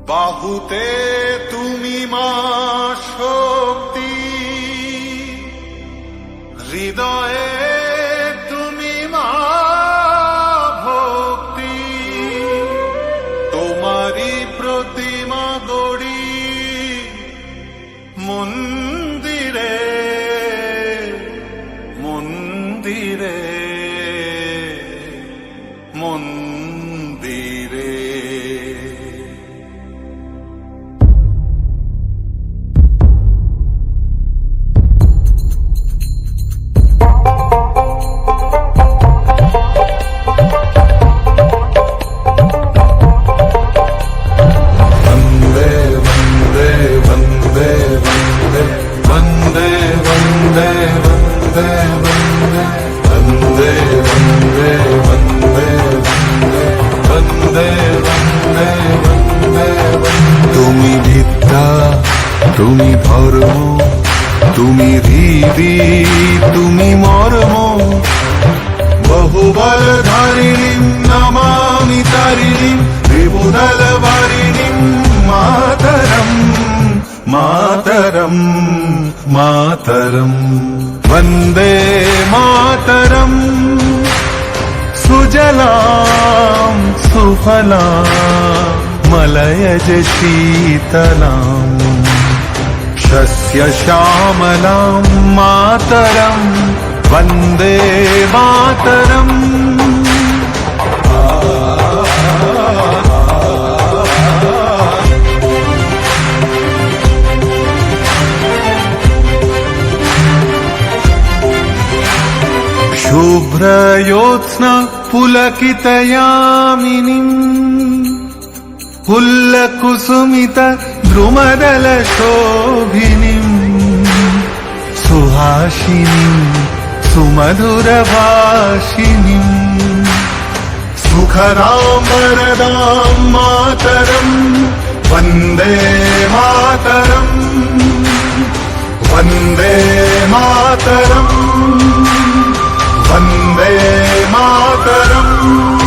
বাহুতে তুমি মা শক্তি, হৃদয়ে তুমি মা ভক্তি। তোমারই প্রতিমা গড়ি মন্দিরে মন্দিরে মন্দিরে। তুমি বিদ্যা, তুমি ধর্ম, তুমি হৃদি, তুমি মর্ম। বহুবল ধারিণীম নমামি তারিণীম, ত্রিভুবন বারিণীম মাতরম মাতরম মাতরম। वन्दे मातरम् सुजलां सुफलां मलयज शीतलाम् शस्यश्यामलां मातरम् वन्दे मातरम्। शुभ्रयोत्स्ना पुलकितयामिनीम् पुल्लकुसुमित द्रुमदलशोभिनीम् सुहासिनीम् सुमधुरभाषिणीम् सुखदां वरदां मातरम् वन्दे मातरम् वन्दे मातरम् वन्दे मातरम्।